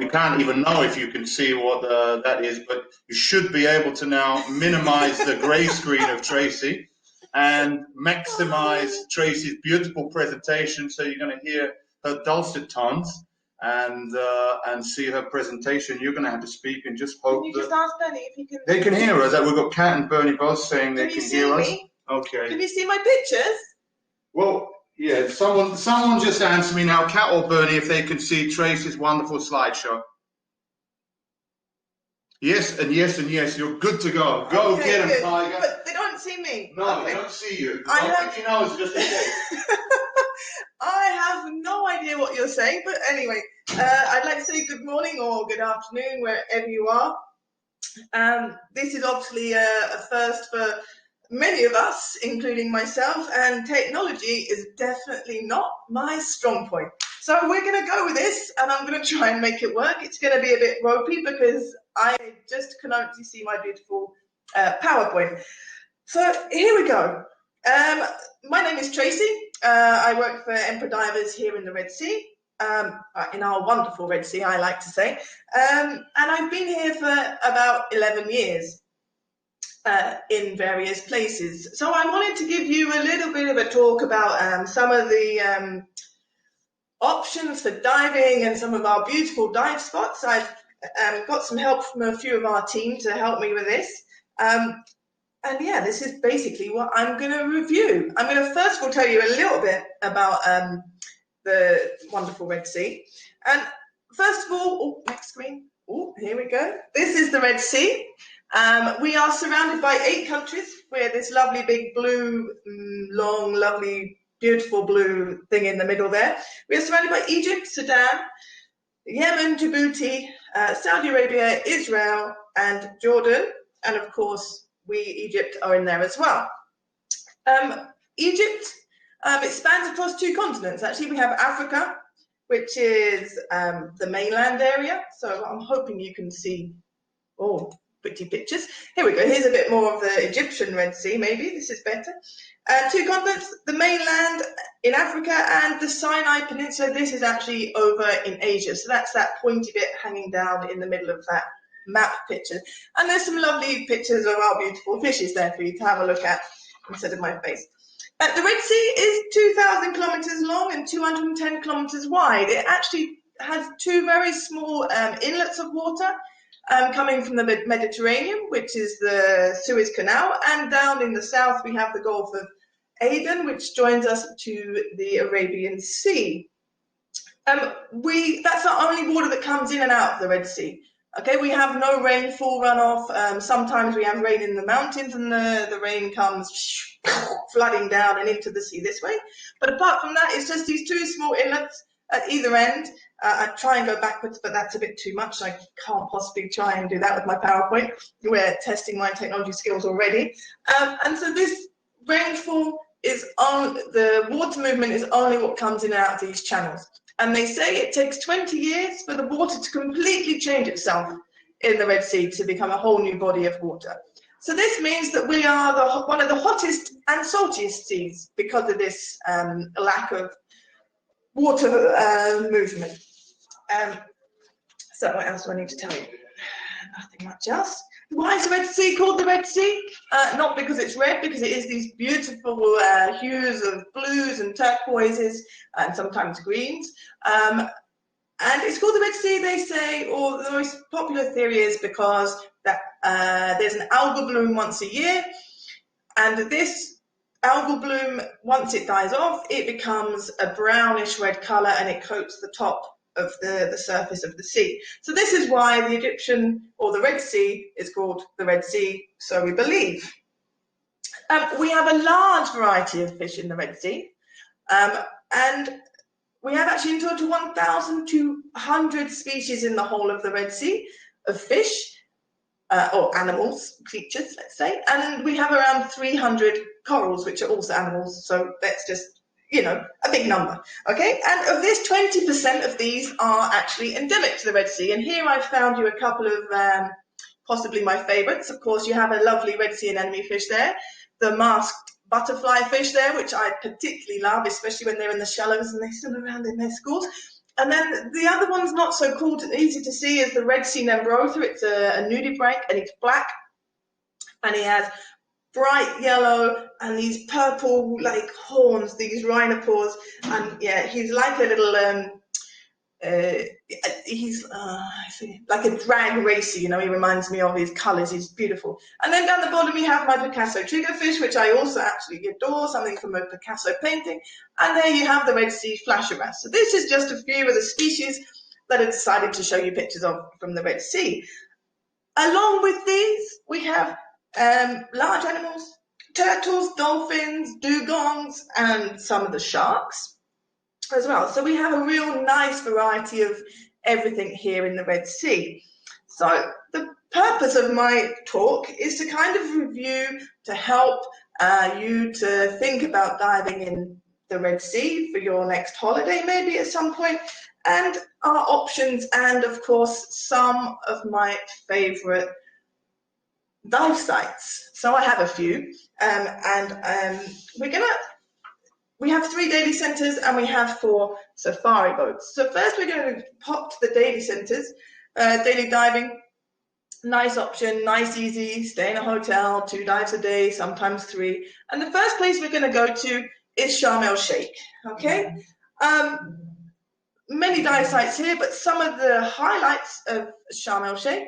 we can't even know if you can see what that is, but you should be able to now minimize the grey screen of Tracy and maximize Tracy's beautiful presentation. So you're going to hear her dulcet tones and see her presentation. You're going to have to speak and just hope. Can you just ask Bernie if he can? They can hear us. We've got Kat and Bernie both saying they can hear us. Okay. Can you see my pictures? Well, yeah. Someone just answer me now, Kat or Bernie, if they can see Tracy's wonderful slideshow. Yes, and yes, and yes. You're good to go. Go okay, get them, Tiger. But they don't see me. No, they don't see you. I think you know it's just in case. I have no idea what you're saying, but anyway, I'd like to say good morning or good afternoon wherever you are. This is obviously a first for many of us, including myself, and technology is definitely not my strong point. So we're going to go with this, and I'm going to try and make it work. It's going to be a bit ropey because I just can only see my beautiful PowerPoint. So here we go. My name is Tracy. I work for Emperor Divers here in the Red Sea, in our wonderful Red Sea, I like to say. And I've been here for about 11 years in various places. So I wanted to give you a little bit of a talk about some of the options for diving and some of our beautiful dive spots. I've got some help from a few of our team to help me with this. And yeah, this is basically what I'm going to review. I'm going to first of all tell you a little bit about the wonderful Red Sea. And first of all, next screen. Oh, here we go. This is the Red Sea. We are surrounded by 8 countries. We're this lovely big blue, long, lovely, beautiful blue thing in the middle there. We are surrounded by Egypt, Sudan, Yemen, Djibouti, Saudi Arabia, Israel, and Jordan. And of course, Egypt are in there as well. Egypt, it spans across 2 continents. Actually, we have Africa, which is the mainland area. So I'm hoping you can see, pretty pictures. Here we go. Here's a bit more of the Egyptian Red Sea, maybe. This is better. 2 continents, the mainland in Africa and the Sinai Peninsula. This is actually over in Asia. So that's that pointy bit hanging down in the middle of that map picture. And there's some lovely pictures of our beautiful fishes there for you to have a look at instead of my face. The Red Sea is 2,000 kilometers long and 210 kilometers wide. It actually has 2 very small inlets of water coming from the Mediterranean, which is the Suez Canal, and down in the south we have the Gulf of Aden, which joins us to the Arabian Sea. That's the only water that comes in and out of the Red Sea. Okay, we have no rainfall runoff. Sometimes we have rain in the mountains and the rain comes flooding down and into the sea this way. But apart from that, it's just these 2 small inlets at either end. I try and go backwards, but that's a bit too much. I can't possibly try and do that with my PowerPoint. We're testing my technology skills already. And so this rainfall is on, the water movement is only what comes in and out of these channels. And they say it takes 20 years for the water to completely change itself in the Red Sea to become a whole new body of water. So this means that we are one of the hottest and saltiest seas because of this lack of water movement. So what else do I need to tell you? Nothing much else. Why is the Red Sea called the Red Sea? Not because it's red, because it is these beautiful hues of blues and turquoises and sometimes greens. And it's called the Red Sea, they say, or the most popular theory is because there's an algal bloom once a year, and this algal bloom, once it dies off, it becomes a brownish red color and it coats the top of the surface of the sea. So this is why the Egyptian or the Red Sea is called the Red Sea, so we believe. We have a large variety of fish in the Red Sea, and we have actually in total 1,200 species in the whole of the Red Sea of fish, or animals, creatures, let's say, and we have around 300 corals, which are also animals, so that's just, you know, a big number, okay? And of this, 20% of these are actually endemic to the Red Sea. And here I've found you a couple of possibly my favorites. Of course, you have a lovely Red Sea anemone fish there, the masked butterfly fish there, which I particularly love, especially when they're in the shallows and they swim around in their schools. And then the other one's not so cool, easy to see, is the Red Sea Nembrotha. It's a nudibranch, and it's black, and he has bright yellow and these purple like horns, these rhinopores, and yeah, he's like a little he's like a drag racer, you know. He reminds me of his colors. He's beautiful. And then down the bottom we have my Picasso triggerfish, which I also actually adore, something from a Picasso painting. And there you have the Red Sea flasher wrasse. So this is just a few of the species that I decided to show you pictures of from the Red Sea. Along with these, we have large animals, turtles, dolphins, dugongs, and some of the sharks as well. So we have a real nice variety of everything here in the Red Sea. So the purpose of my talk is to kind of review, to help you to think about diving in the Red Sea for your next holiday, maybe at some point, and our options, and of course some of my favorite dive sites. So I have a few, we have 3 daily centres and we have 4 safari boats. So first we're going to pop to the daily centres. Daily diving, nice option, nice, easy, stay in a hotel, 2 dives a day, sometimes 3. And the first place we're going to go to is Sharm el Sheikh, okay? Many dive sites here, but some of the highlights of Sharm el Sheikh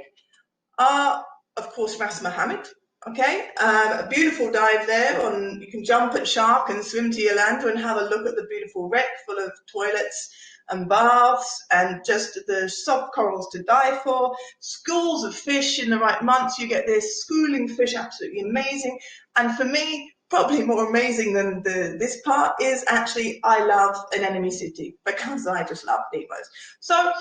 are, of course, Ras Mohammed. Okay, a beautiful dive there. You can jump at shark and swim to Yolanda and have a look at the beautiful wreck full of toilets and baths and just the soft corals to dive for. Schools of fish in the right months. You get this schooling fish, absolutely amazing. And for me, probably more amazing than this part is actually I love an enemy city because I just love Nemos. So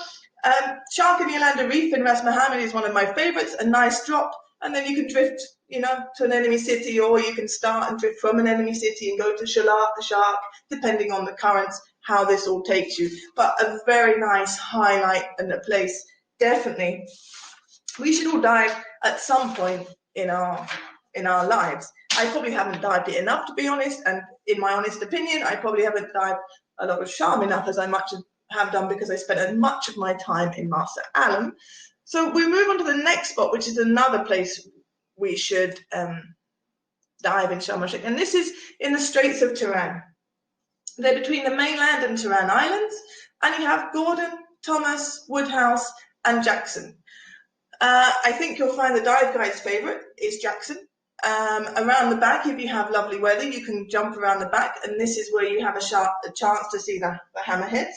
Shark and Yolanda Reef in Ras Mohammed is one of my favorites, a nice drop. And then you can drift, you know, to an enemy city, or you can start and drift from an enemy city and go to Shalaf the Shark, depending on the currents, how this all takes you. But a very nice highlight and a place, definitely. We should all dive at some point in our lives. I probably haven't dived it enough, to be honest, and in my honest opinion, I probably haven't dived a lot of Sharm enough as I have done, because I spent much of my time in Marsa Alam. So we move on to the next spot, which is another place we should dive in Sharm el Sheikh. And this is in the Straits of Tiran. They're between the mainland and Tiran Islands. And you have Gordon, Thomas, Woodhouse, and Jackson. I think you'll find the dive guide's favorite is Jackson. Around the back, if you have lovely weather, you can jump around the back. And this is where you have a chance to see the hammerheads.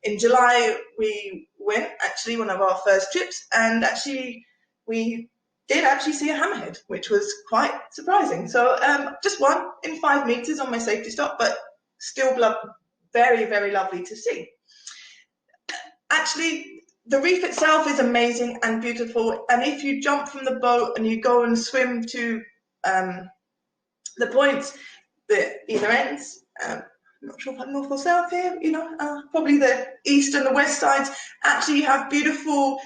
In July, we went, actually, one of our first trips, and actually we did actually see a hammerhead, which was quite surprising. So just one in 5 meters on my safety stop, but still very, very lovely to see. Actually, the reef itself is amazing and beautiful, and if you jump from the boat and you go and swim to the points that either ends, I'm not sure if I'm north or south here, you know, probably the east and the west sides. Actually, you have beautiful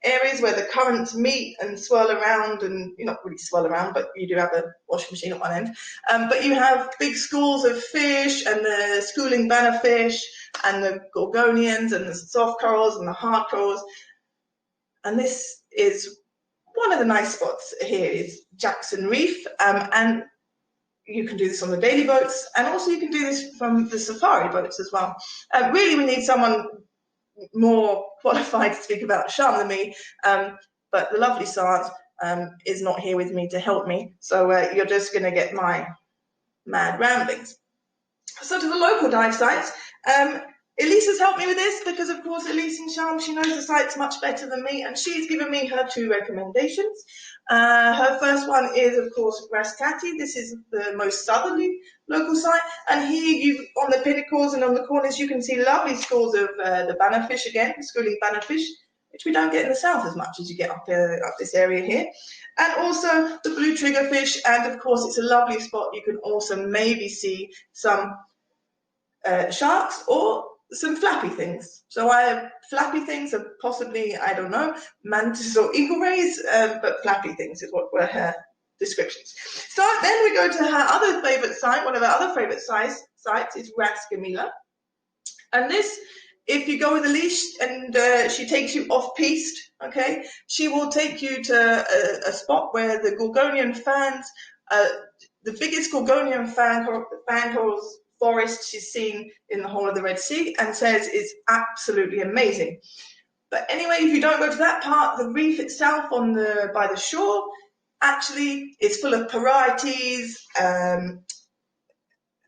areas where the currents meet and swirl around, and you not really swirl around, but you do have a washing machine at one end. But you have big schools of fish, and the schooling bannerfish, and the gorgonians, and the soft corals, and the hard corals. And this is one of the nice spots here is Jackson Reef, and you can do this on the daily boats, and also you can do this from the safari boats as well. Really, we need someone more qualified to speak about Sharm than me, but the lovely Sard is not here with me to help me, so you're just going to get my mad ramblings. So to the local dive sites, Elise has helped me with this because, of course, Elise in Sharm, she knows the sites much better than me, and she's given me her 2 recommendations. Her first one is, of course, Ras Kati. This is the most southerly local site, and here on the pinnacles and on the corners you can see lovely schools of the bannerfish again, schooling bannerfish, which we don't get in the south as much as you get up this area here, and also the blue triggerfish, and of course it's a lovely spot. You can also maybe see some sharks or some flappy things. So I have flappy things are possibly, I don't know, mantis or eagle rays, but flappy things is what were her descriptions. So then we go to her other favourite site. One of her other favourite sites is Ras Gamila. And this, if you go with a leash and she takes you off-piste, okay, she will take you to a spot where the Gorgonian fans, the biggest Gorgonian fan corals forest she's seen in the whole of the Red Sea, and says it's absolutely amazing. But anyway, if you don't go to that part, the reef itself by the shore actually is full of parietes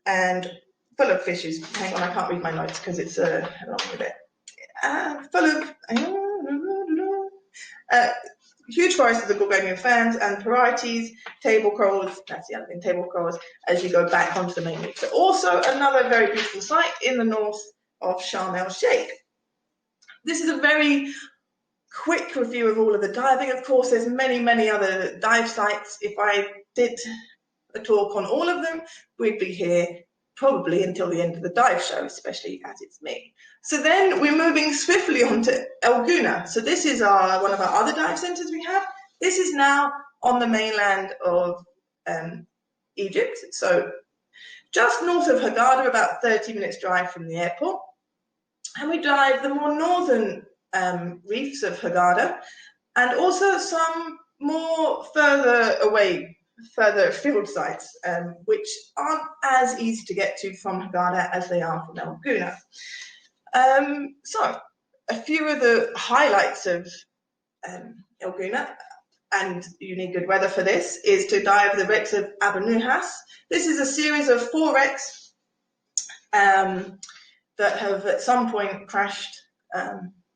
and full of fishes. Hang on, I can't read my notes because it's a long bit. Full of huge forests of the Gorgonian ferns and parietes, table corals, that's the other thing, table corals, as you go back onto the main reef. So also another very beautiful site in the north of Sharm el-Sheikh. This is a very quick review of all of the diving. Of course, there's many other dive sites. If I did a talk on all of them, we'd be here probably until the end of the dive show, especially as it's me. So then we're moving swiftly on to El Gouna. So this is one of our other dive centers we have. This is now on the mainland of Egypt. So just north of Hurghada, about 30 minutes drive from the airport. And we dive the more northern reefs of Hurghada, and also some more further away, further afield sites, which aren't as easy to get to from Hurghada as they are from El Gouna. So a few of the highlights of El Gouna, and you need good weather for this, is to dive the wrecks of Abu Nuhas. This is a series of 4 wrecks that have at some point crashed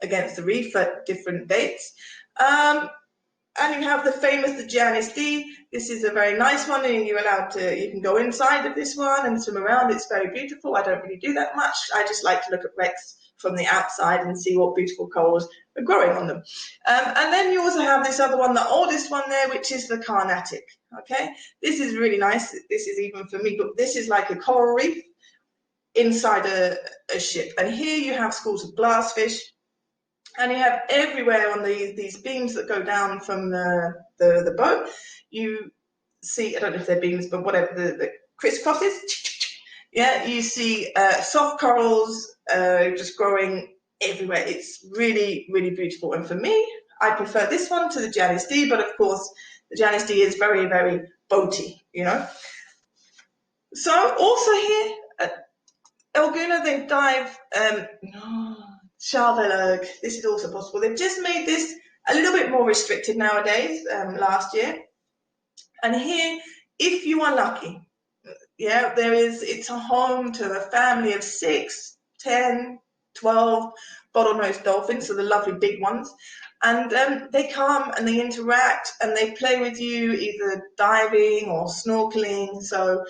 against the reef at different dates. And you have the famous the Giannis D. This is a very nice one, and you can go inside of this one and swim around. It's very beautiful. I don't really do that much. I just like to look at wrecks from the outside and see what beautiful corals are growing on them. And then you also have this other one, the oldest one there, which is the Carnatic. Okay, this is really nice. This is even for me, but this is like a coral reef inside a ship. And here you have schools of glassfish. And you have everywhere on these beams that go down from the boat, you see, I don't know if they're beams, but whatever, the crisscrosses. Yeah, you see soft corals just growing everywhere. It's really beautiful. And for me, I prefer this one to the Giannis D, but of course, the Giannis D is very boaty, you know. So also here at El Gouna, they dive Charvelog. This is also possible. They've just made this a little bit more restricted nowadays, last year. And here, if you are lucky, yeah, it's a home to a family of 6, 10, 12 bottlenose dolphins, so the lovely big ones. And they come and they interact and they play with you, either diving or snorkeling. So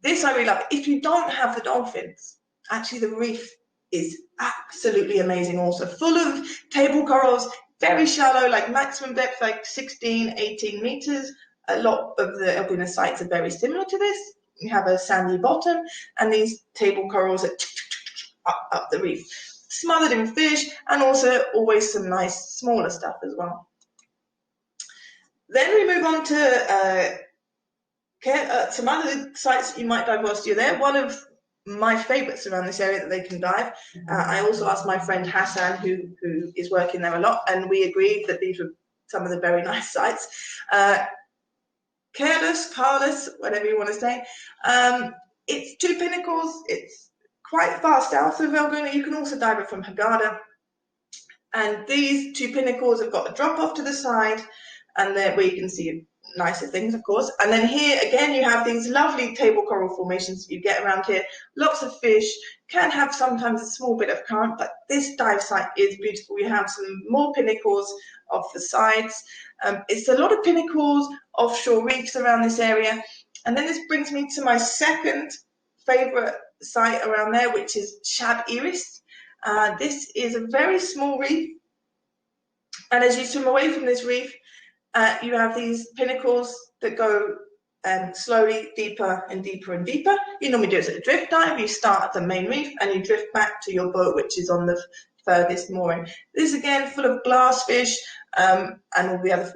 this I really like. If you don't have the dolphins, actually the reef is absolutely amazing also. Full of table corals, very shallow, like maximum depth, like 16, 18 meters. A lot of the El Gouna sites are very similar to this. You have a sandy bottom and these table corals that up the reef, smothered in fish, and also always some nice smaller stuff as well. Then we move on to some other sites you might dive whilst you're there. One of my favorites around this area that they can dive. I also asked my friend Hassan, who is working there a lot, and we agreed that these were some of the very nice sites. Carlos, whatever you want to say. It's 2 pinnacles. It's quite far south of El Gouna. You can also dive it from Hurghada. And these 2 pinnacles have got a drop off to the side, and there where you can see nicer things, of course. And then here again you have these lovely table coral formations you get around here. Lots of fish, can have sometimes a small bit of current, but this dive site is beautiful. You have some more pinnacles off the sides. It's a lot of pinnacles, offshore reefs around this area. And then this brings me to my second favorite site around there, which is Shab Iris. This is a very small reef, and as you swim away from this reef, you have these pinnacles that go slowly deeper and deeper and deeper. You normally do it as a drift dive. You start at the main reef and you drift back to your boat, which is on the furthest mooring. This again full of glassfish and all the other,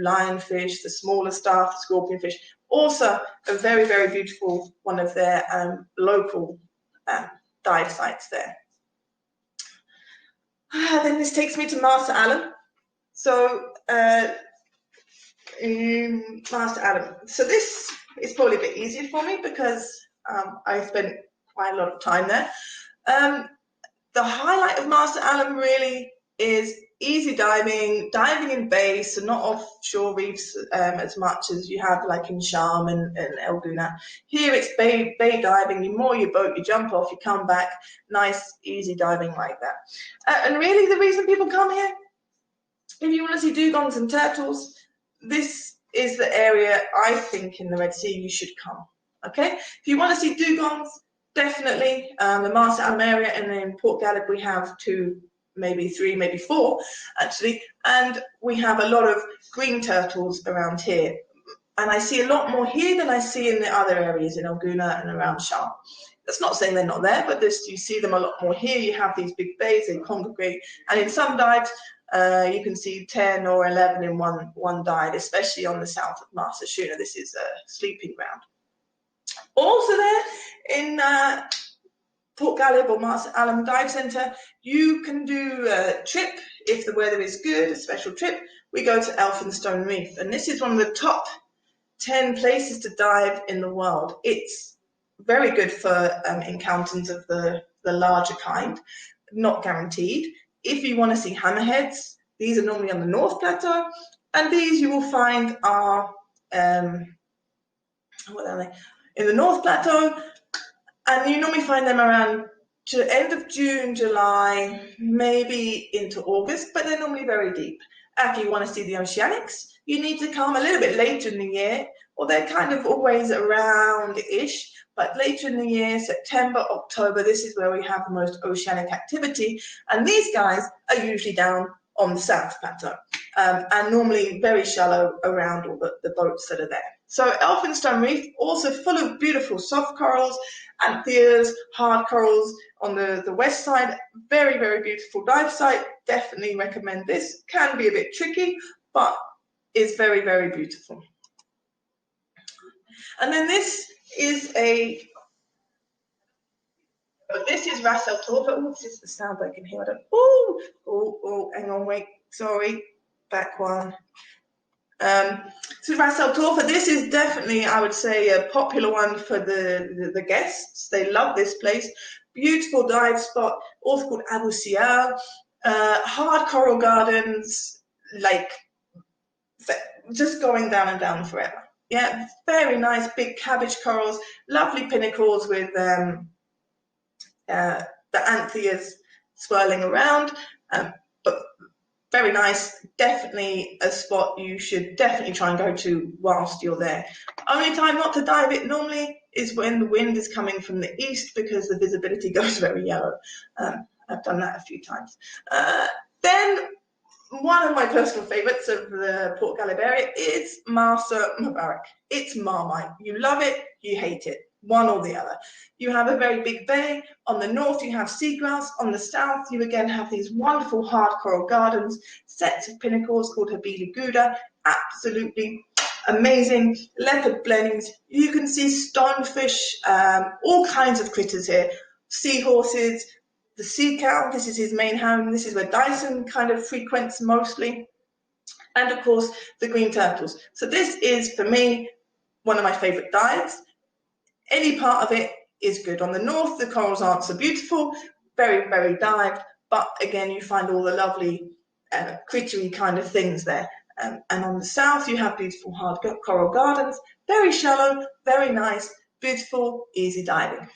lionfish, the smaller stuff, scorpionfish. Also a very beautiful one of their local dive sites there. Then this takes me to Master Alam. So Master Alam. So this is probably a bit easier for me because I spent quite a lot of time there. The highlight of Master Alam really is easy diving, diving in bays, so not offshore reefs as much as you have like in Sharm and El Guna. Here it's bay diving. You moor your boat, you jump off, you come back, nice easy diving like that. And really the reason people come here, if you want to see dugongs and turtles, this is the area I think in the Red Sea you should come. Okay, if you want to see dugongs, definitely the Master Alam area, and then in Port Galib we have 2, maybe 3, maybe 4 actually, and we have a lot of green turtles around here, and I see a lot more here than I see in the other areas in El Guna and around Sharm. That's not saying they're not there, but you see them a lot more here. You have these big bays, they congregate, and in some dives you can see 10 or 11 in one dive, especially on the south of Master Shuna. This is a sleeping ground. Also there in Port Galib or Master Alam Dive Centre, you can do a trip if the weather is good, a special trip. We go to Elphinstone Reef, and this is one of the top 10 places to dive in the world. It's very good for encounters of the larger kind, not guaranteed. If you want to see hammerheads, these are normally on the North Plateau, and these you will find are, what are they? In the North Plateau, and you normally find them around to end of June, July, maybe into August, but they're normally very deep. If you want to see the oceanics, you need to come a little bit later in the year, or they're kind of always around-ish, but later in the year, September, October, this is where we have the most oceanic activity, and these guys are usually down on the South Plateau, and normally very shallow around all the boats that are there. So Elphinstone Reef, also full of beautiful soft corals, antheas, hard corals on the west side. Very, very beautiful dive site. Definitely recommend this. Can be a bit tricky, but is very, very beautiful. And then this is Ras El Torfa. Oh, this is the sound I can hear. Oh, hang on, wait, sorry, back one. So Ras El Torfa, this is definitely, I would say, a popular one for the guests. They love this place. Beautiful dive spot, also called Abu Sial. Hard coral gardens, like just going down and down forever. Yeah, very nice, big cabbage corals, lovely pinnacles with the antheas swirling around, but very nice. Definitely a spot you should definitely try and go to whilst you're there. Only time not to dive it normally is when the wind is coming from the east, because the visibility goes very yellow. I've done that a few times. Then one of my personal favourites of the Port Galib area is Master Mubarak. It's Marmite. You love it, you hate it. One or the other. You have a very big bay. On the north you have seagrass. On the south you again have these wonderful hard coral gardens, sets of pinnacles called Habili Gouda. Absolutely amazing. Leopard blennings. You can see stonefish, all kinds of critters here. Seahorses, the sea cow, this is his main home. This is where Dyson kind of frequents mostly. And of course the green turtles. So this is, for me, one of my favourite dives. Any part of it is good. On the north, the corals aren't so beautiful, very, very dived, but again, you find all the lovely crittery kind of things there. And on the south, you have beautiful hard coral gardens, very shallow, very nice, beautiful, easy diving.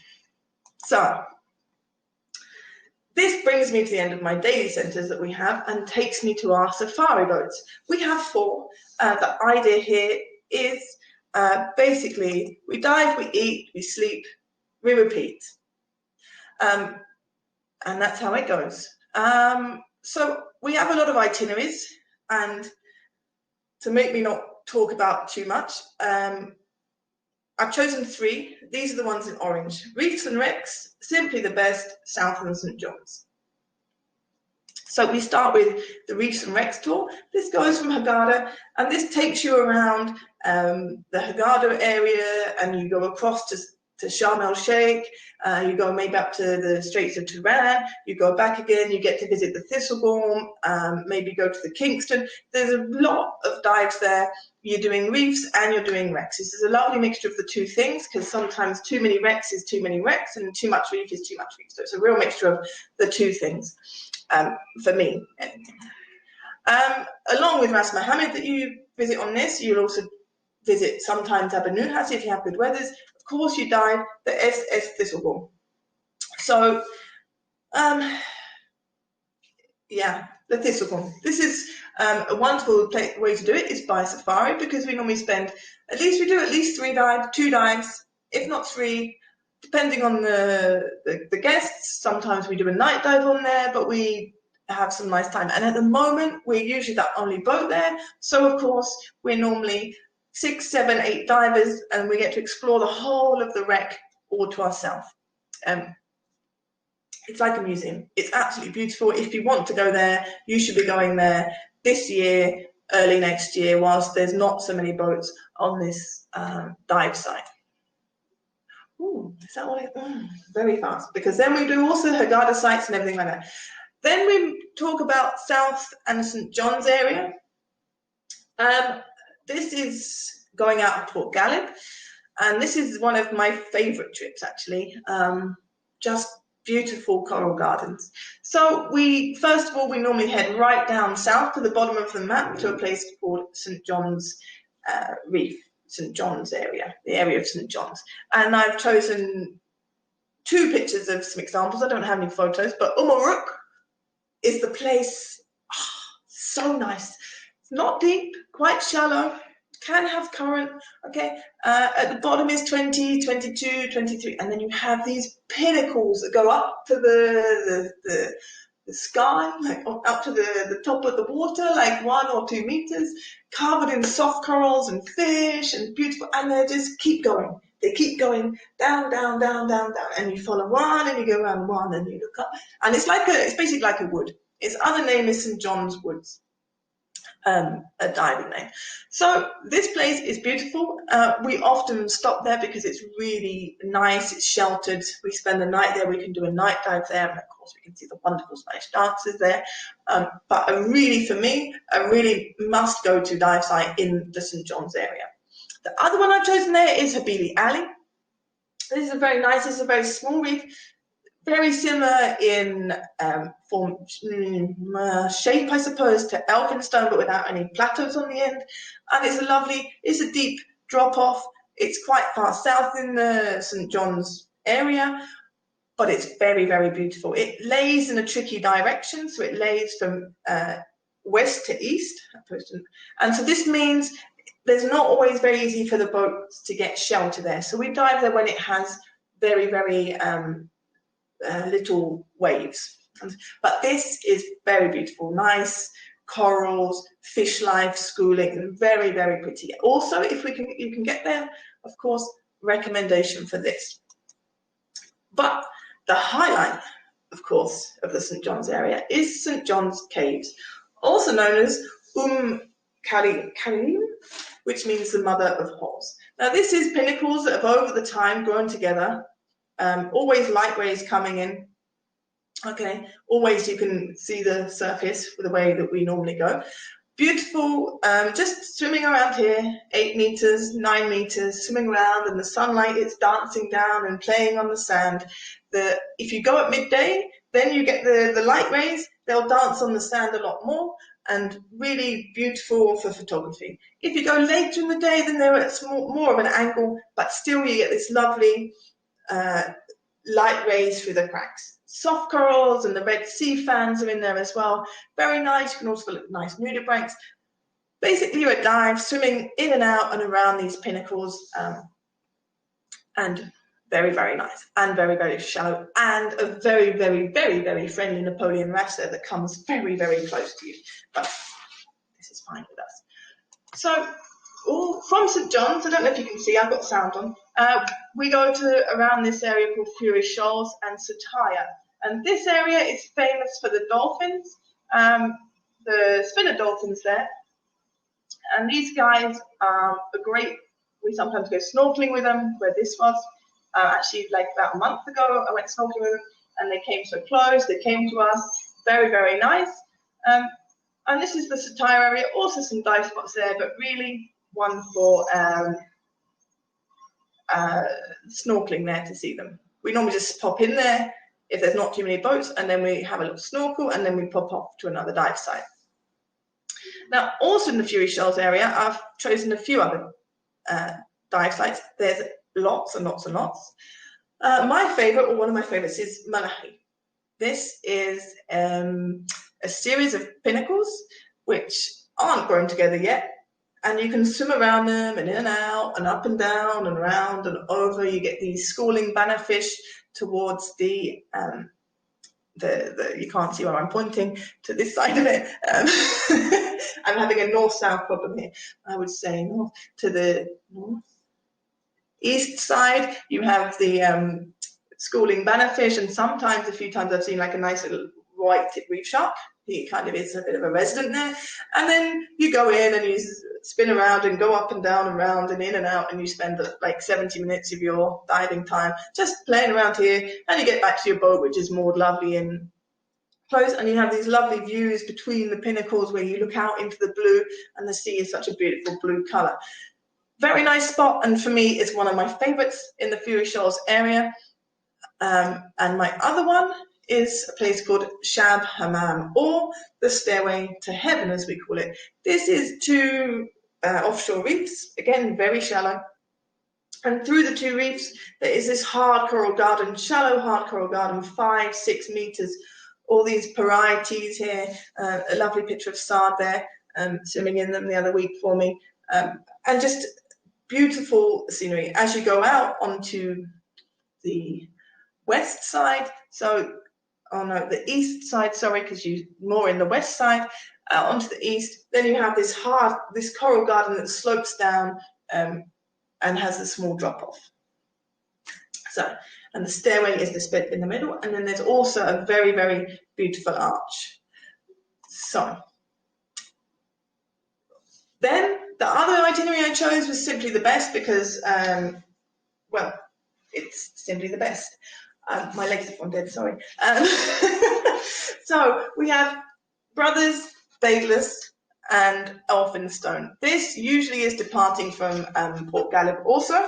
So this brings me to the end of my daily centres that we have and takes me to our safari boats. We have 4. The idea here is basically, we dive, we eat, we sleep, we repeat. And that's how it goes. So we have a lot of itineraries, and to make me not talk about too much, I've chosen 3. These are the ones in orange. Reefs and Wrecks, simply the best, south of St. John's. So we start with the Reefs and Wrecks tour. This goes from Hurghada, and this takes you around the Hurghada area, and you go across to to Sharm el Sheikh, you go maybe up to the Straits of Tiran, you go back again, you get to visit the Thistleborn, maybe go to the Kingston. There's a lot of dives there. You're doing reefs and you're doing wrecks. This is a lovely mixture of the two things, because sometimes too many wrecks is too many wrecks and too much reef is too much reef. So it's a real mixture of the two things, for me. Along with Ras Mohammed that you visit on this, you'll also visit sometimes Abu Nuhas if you have good weathers. Of course, you dive the SS Thistleborn. So, yeah, the Thistleborn. This is a wonderful way to do it is by safari, because we normally spend at least 2 dives, if not 3, depending on the guests. Sometimes we do a night dive on there, but we have some nice time. And at the moment, we're usually the only boat there. So of course, we're normally 6, 7, 8 divers, and we get to explore the whole of the wreck all to ourselves. It's like a museum. It's absolutely beautiful. If you want to go there, you should be going there this year, early next year, whilst there's not so many boats on this dive site. Ooh, is that what very fast, because then we do also Hurghada sites and everything like that. Then we talk about South and St John's area. This is going out of Port Galib, and this is one of my favourite trips actually. Just beautiful coral gardens. So first of all, we normally head right down south to the bottom of the map to a place called St John's Reef, St John's area, the area of St John's. And I've chosen 2 pictures of some examples. I don't have any photos, but Umaruk is the place. Oh, so nice. It's not deep, quite shallow, can have current. Okay, at the bottom is 20, 22, 23, and then you have these pinnacles that go up to the sky, like up to the top of the water, like 1 or 2 meters, covered in soft corals and fish and beautiful, and they just keep going. They keep going down, down, down, down, down, and you follow one, and you go around one, and you look up, and it's basically like a wood. Its other name is St John's Woods, a diving name. So this place is beautiful. We often stop there because it's really nice. It's sheltered. We spend the night there. We can do a night dive there, and of course we can see the wonderful Spanish dancers there. But for me, a really must-go-to dive site in the St John's area. The other one I've chosen there is Habili Alley. This is very nice. It's a very small reef, very similar in form, shape, I suppose, to Elphinstone, but without any plateaus on the end. And it's a deep drop-off. It's quite far south in the St John's area, but it's very, very beautiful. It lays in a tricky direction, so it lays from west to east, and so this means there's not always very easy for the boats to get shelter there. So we dive there when it has very, very little waves. But this is very beautiful, nice corals, fish life, schooling, very, very pretty. Also, if you can get there, of course, recommendation for this. But the highlight, of course, of the St John's area is St John's Caves, also known as Karim, which means the mother of holes. Now this is pinnacles that have over the time grown together, always light rays coming in. Okay, always you can see the surface for the way that we normally go. Beautiful, just swimming around here, 8 meters, 9 meters, swimming around, and the sunlight is dancing down and playing on the sand. If you go at midday, then you get the light rays, they'll dance on the sand a lot more, and really beautiful for photography. If you go later in the day, then they're at more of an angle, but still you get this lovely light rays through the cracks. Soft corals and the red sea fans are in there as well. Very nice. You can also look at nice nudibranchs. Basically, you're at dive, swimming in and out and around these pinnacles, and very, very nice, and very, very shallow, and a very, very, very, very friendly Napoleon wrestler that comes very, very close to you. But this is fine with us. So, from St John's, I don't know if you can see, I've got sound on. We go to around this area called Fury Shoals and Sutaya. And this area is famous for the dolphins, the spinner dolphins there. And these guys are great. We sometimes go snorkeling with them, where this was. Actually, like about a month ago, I went snorkeling with them, and they came so close. They came to us, very, very nice. And this is the Satire area, also some dive spots there, but really one for snorkeling there to see them. We normally just pop in there if there's not too many boats, and then we have a little snorkel, and then we pop off to another dive site. Now, also in the Fury Shoals area, I've chosen a few other dive sites. There's lots and lots and lots. My favourite, or one of my favourites, is Malahi. This is a series of pinnacles which aren't grown together yet, and you can swim around them and in and out and up and down and around and over. You get these schooling bannerfish towards the you can't see where I'm pointing to this side of it. I'm having a north-south problem here. I would say north to the north east side. You have the schooling bannerfish, and sometimes, a few times, I've seen like a nice little white tip reef shark. He kind of is a bit of a resident there. And then you go in and you spin around and go up and down and around and in and out, and you spend like 70 minutes of your diving time just playing around here, and you get back to your boat, which is moored lovely and close, and you have these lovely views between the pinnacles where you look out into the blue, and the sea is such a beautiful blue colour. Very nice spot, and for me, it's one of my favourites in the Fury Shoals area. And my other one is a place called Shab Hammam, or the Stairway to Heaven, as we call it. This is two offshore reefs, again, very shallow. And through the two reefs, there is this hard coral garden, shallow hard coral garden, 5-6 meters. All these parietes here, a lovely picture of Sard there, swimming in them the other week for me. And just beautiful scenery. As you go out onto the west side, the east side, sorry, because you're more in the west side, onto the east, then you have this coral garden that slopes down and has a small drop-off. So, and the stairway is the split in the middle, and then there's also a very, very beautiful arch. So, then the other itinerary I chose was simply the best because, well, it's simply the best. My legs have gone dead, sorry. So we have Brothers, Daedalus, and Elphinstone. This usually is departing from Port Galib also.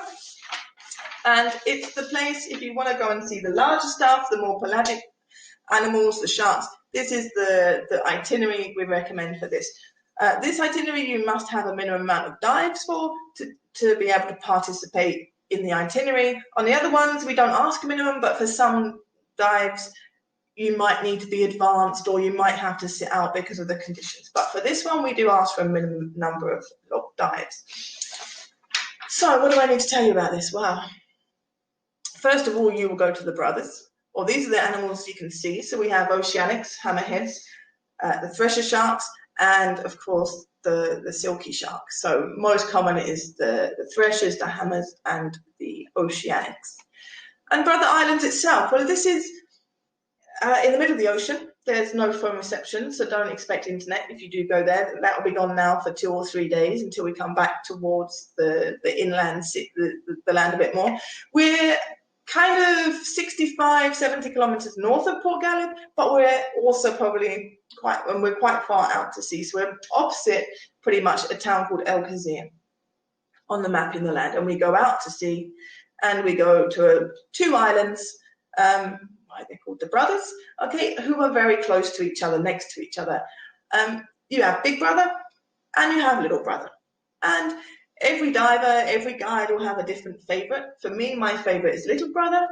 And it's the place, if you want to go and see the larger stuff, the more pelagic animals, the sharks, this is the itinerary we recommend for this. This itinerary you must have a minimum amount of dives for to be able to participate in the itinerary. On the other ones, we don't ask a minimum, but for some dives, you might need to be advanced or you might have to sit out because of the conditions. But for this one, we do ask for a minimum number of dives. So what do I need to tell you about this? Well, first of all, you will go to the Brothers, or these are the animals you can see. So we have oceanics, hammerheads, the thresher sharks, and of course the silky sharks. So most common is the threshers, the hammers, and the oceanics. And Brother Island itself, well, this is in the middle of the ocean. There's no phone reception, so don't expect internet if you do go there. That will be gone now for 2 or 3 days until we come back towards the inland, the land a bit more. We're kind of 65, 70 kilometers north of Port Galib, but we're also probably we're quite far out to sea. So we're opposite pretty much a town called El Khazir on the map in the land. And we go out to sea and we go to 2 islands, they're called the Brothers, okay, who are very close to each other, next to each other. You have Big Brother and you have Little Brother. And every diver, every guide will have a different favorite. For me, my favorite is Little Brother.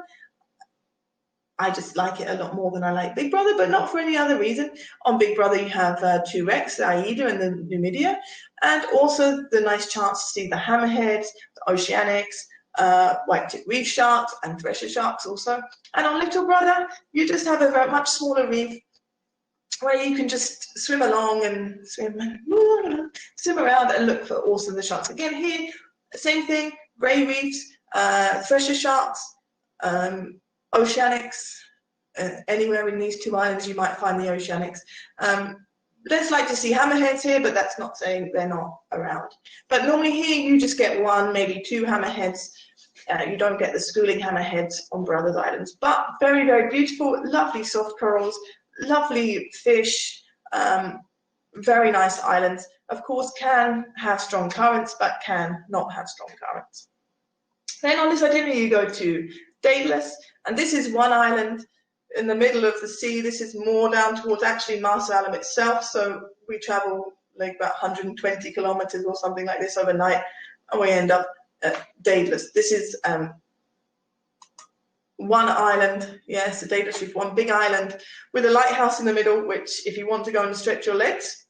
I just like it a lot more than I like Big Brother, but not for any other reason. On Big Brother, you have 2 wrecks, the Aida and the Numidia, and also the nice chance to see the hammerheads, the oceanics, white-tip reef sharks, and thresher sharks also. And on Little Brother, you just have a very much smaller reef where you can just swim along and swim around and look for also the sharks. Again, here, same thing, grey reefs, thresher sharks, oceanics. Anywhere in these 2 islands, you might find the oceanics. Let's like to see hammerheads here, but that's not saying they're not around. But normally here, you just get 1, maybe 2 hammerheads You don't get the schooling hammerheads on Brothers Islands, but very, very beautiful, lovely soft corals, lovely fish, very nice islands. Of course, can have strong currents, but can not have strong currents. Then on this itinerary, you go to Daedalus, and this is one island in the middle of the sea. This is more down towards actually Marsa Alam itself, so we travel like about 120 kilometers or something like this overnight, and we end up at Daedalus. This is one island, yes, the Daedalus Reef, one big island with a lighthouse in the middle, which if you want to go and stretch your legs,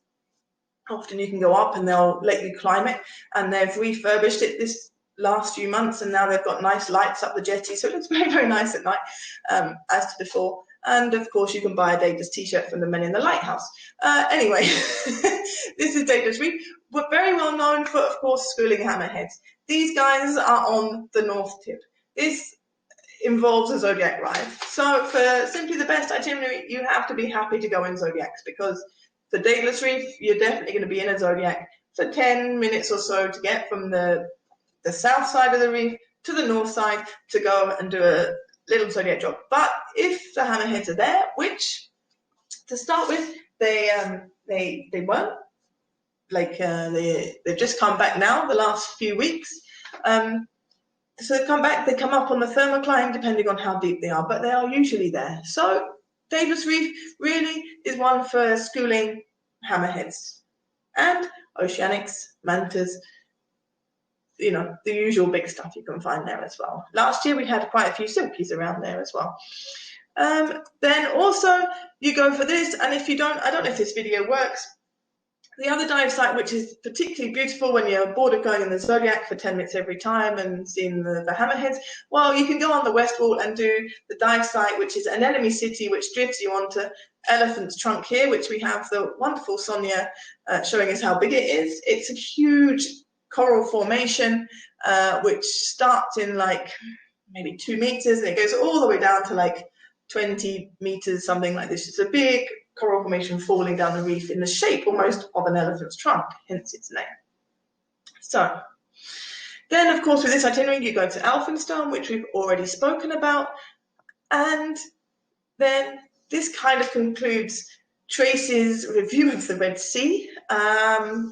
often you can go up and they'll let you climb it, and they've refurbished it this last few months, and now they've got nice lights up the jetty, so it looks very, very nice at night, as to before. And of course you can buy a Daedalus t-shirt from the men in the lighthouse. Anyway, this is Daedalus Reef, but very well known for, of course, schooling hammerheads. These guys are on the north tip. This involves a zodiac ride, so for simply the best itinerary, you have to be happy to go in zodiacs, because for Daedalus Reef, you're definitely going to be in a zodiac for 10 minutes or so to get from the south side of the reef to the north side to go and do a little zodiac job. But if the hammerheads are there, which to start with they weren't, like they've just come back now the last few weeks, so they come up on the thermocline depending on how deep they are, but they are usually there. So Daedalus Reef really is one for schooling hammerheads and oceanics, mantas, you know, the usual big stuff you can find there as well. Last year we had quite a few silkies around there as well. Then also you go for this, and if you don't, I don't know if this video works, the other dive site, which is particularly beautiful when you're bored of going in the Zodiac for 10 minutes every time and seeing the hammerheads, well, you can go on the west wall and do the dive site, which is Anemone City, which drifts you onto Elephant's Trunk here, which we have the wonderful Sonia showing us how big it is. It's a huge coral formation, which starts in like maybe 2 meters and it goes all the way down to like 20 meters, something like this. It's a big coral formation falling down the reef in the shape almost of an elephant's trunk, hence its name. So then, of course, with this itinerary, you go to Elphinstone, which we've already spoken about, and then this kind of concludes Tracy's review of the Red Sea. I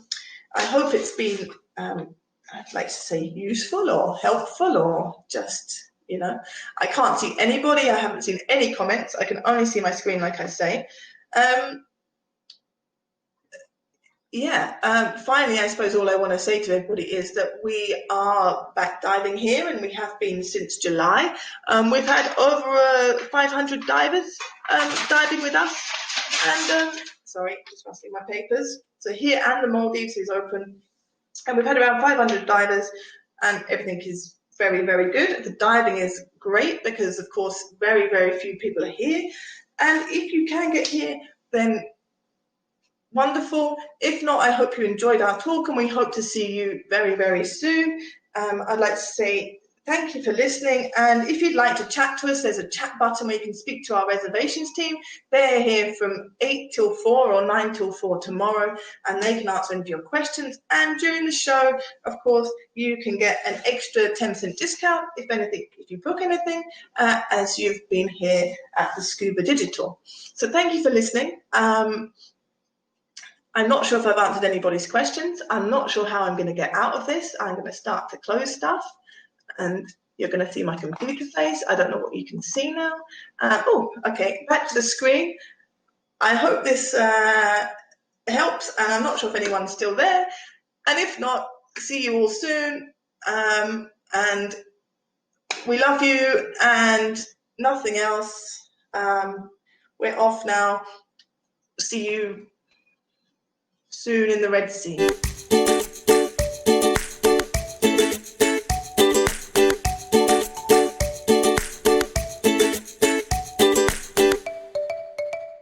hope it's been, I'd like to say, useful or helpful, or just, you know, I can't see anybody. I haven't seen any comments. I can only see my screen, like I say. Finally, I suppose all I want to say to everybody is that we are back diving here, and we have been since July. We've had over 500 divers diving with us, and sorry, just rustling my papers. So here and the Maldives is open, and we've had around 500 divers, and everything is very, very good. The diving is great because, of course, very, very few people are here, and if you can get here, then wonderful. If not, I hope you enjoyed our talk, and we hope to see you very, very soon. I'd like to say thank you for listening, and if you'd like to chat to us, there's a chat button where you can speak to our reservations team. They're here from 8 till 4 or 9 till 4 tomorrow, and they can answer any of your questions. And during the show, of course, you can get an extra 10% discount if you book anything, as you've been here at the Scuba.Digital. So thank you for listening. I'm not sure if I've answered anybody's questions. I'm not sure how I'm going to get out of this. I'm going to start to close stuff, and you're going to see my computer face. I don't know what you can see now. Oh, okay, back to the screen. I hope this helps, and I'm not sure if anyone's still there. And if not, see you all soon. And we love you, and nothing else. We're off now. See you soon in the Red Sea.